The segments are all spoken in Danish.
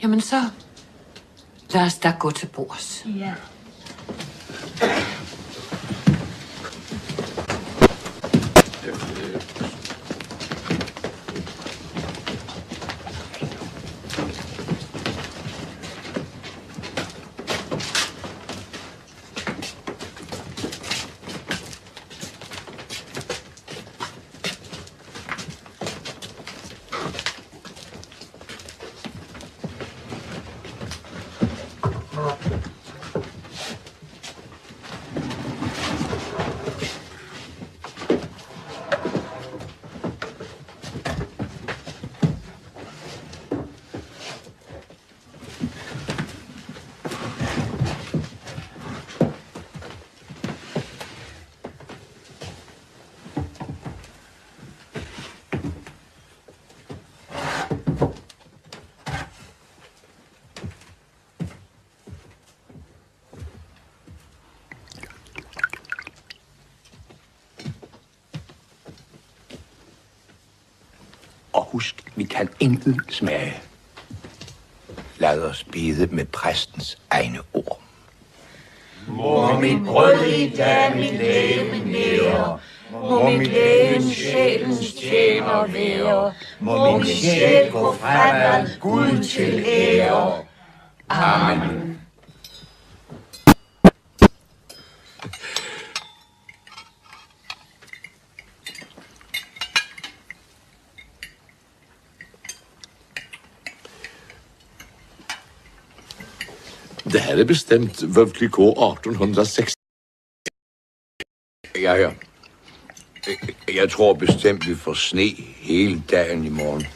Jamen så, lad os da gå til bords. Ja. Og husk, vi kan intet smage. Lad os bede med præstens egne ord. Må mit brød i dag mit læme nære, må mit lægen sjælens tjener være, må min sjæl gå fremad Gud til ære. Amen. Det her er bestemt Veuve Clicquot 1806. Ja. Jeg tror bestemt, vi får sne hele dagen i morgen.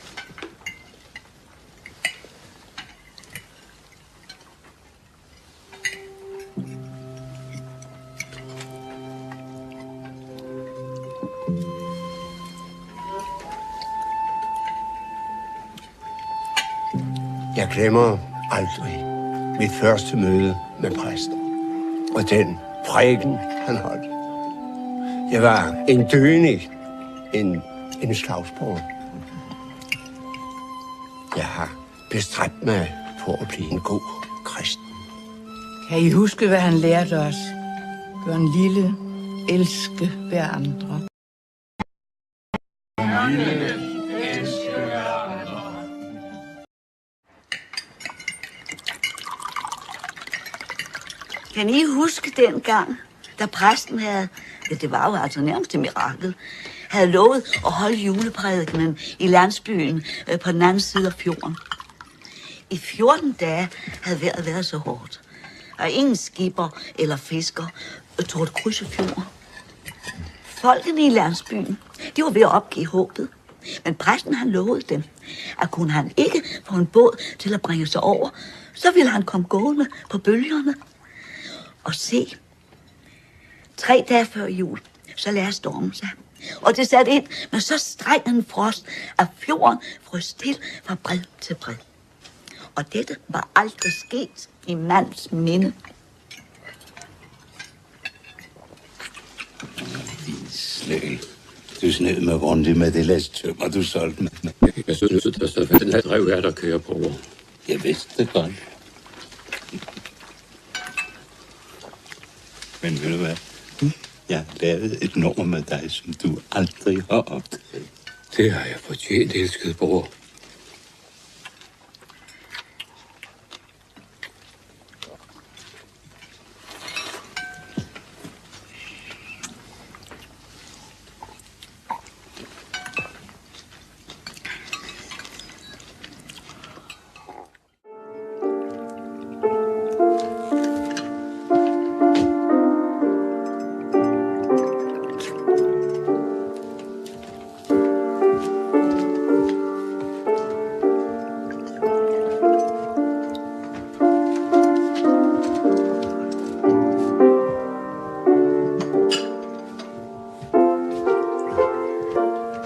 Jeg glemmer aldrig mit første møde med præsten, og den prædiken, han holdt. Jeg var en dønig, en slagsbror. Jeg har bestræbt mig på at blive en god kristen. Kan I huske, hvad han lærte os? Gør en lille, elske hver andre. Kan I huske dengang, da præsten havde, ja, det var jo altså nærmest et mirakel, havde lovet at holde juleprædikenen i landsbyen på den anden side af fjorden. I 14 dage havde vejret været så hårdt, og ingen skipper eller fisker turde krydse fjorden. Folkene i landsbyen, de var ved at opgive håbet. Men præsten han lovede dem, at kunne han ikke få en båd til at bringe sig over, så ville han komme gående på bølgerne. Og se, 3 dage før jul, så lagde stormen sig. Og det satte ind med så streng en frost, at fjorden frøs til fra bred til bred. Og dette var aldrig sket i mands minde. Din snæl. Du sned mig rundt med det læstømmer, du solgte mig. Jeg synes, at den her drev er, der kører på over. Jeg vidste det godt. Men ved du hvad? Jeg har lavet et nummer med dig, som du aldrig har opdaget. Det har jeg fortjent, elskede bror.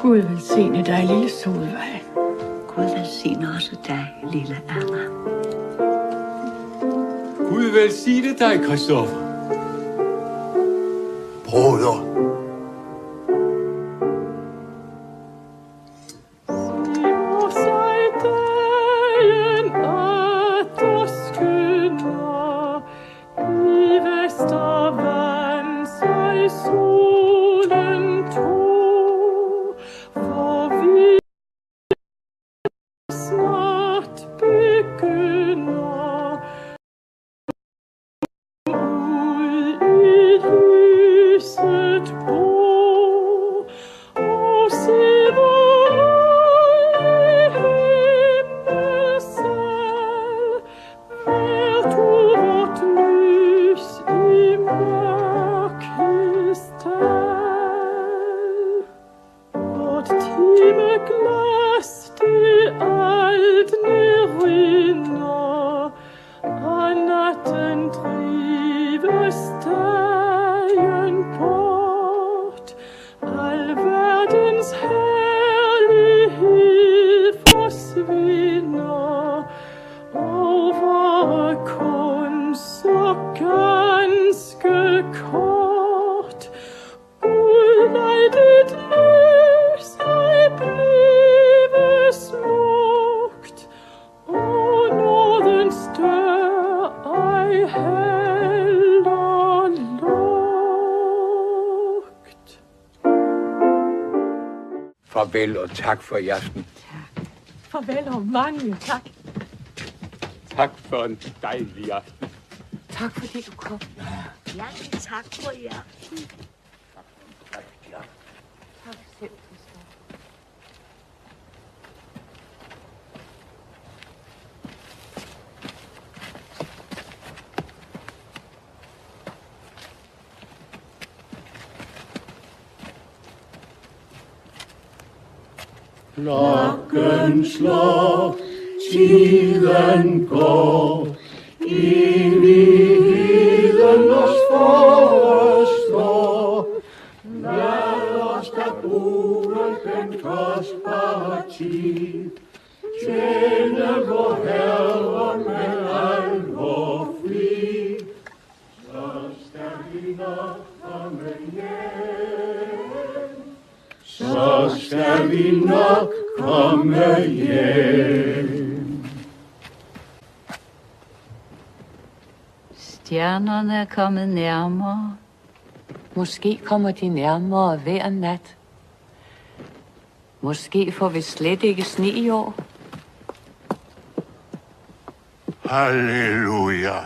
Gud velsigne dig, lille Solvej. Gud velsigne også dig, lille Anna. Gud velsigne dig, Christoffer. Broder, Sej dagen glas det aldrig rinder, og natten drives dagen bort. Al verdens herlighed forsvinder, og var kun så ganske kort. Gud lad dit lys ej blive smukt, og nådens dør ej heller lukt. Farvel og tak for i aften. Farvel og mange tak. Tak for en dejlig aften. Tak fordi du kom. Ja, tak for jer. Tak selv, Christoffer. Klokken slår, tiden går, evigheden os forestår. Lad os da bruge den kostbare tid, tjene vor Herre med al vor flid. Så skal vi nok komme hjem, så skal vi nok komme hjem. Stjernerne er kommet nærmere. Måske kommer de nærmere hver nat. Måske får vi slet ikke sne i år. Halleluja.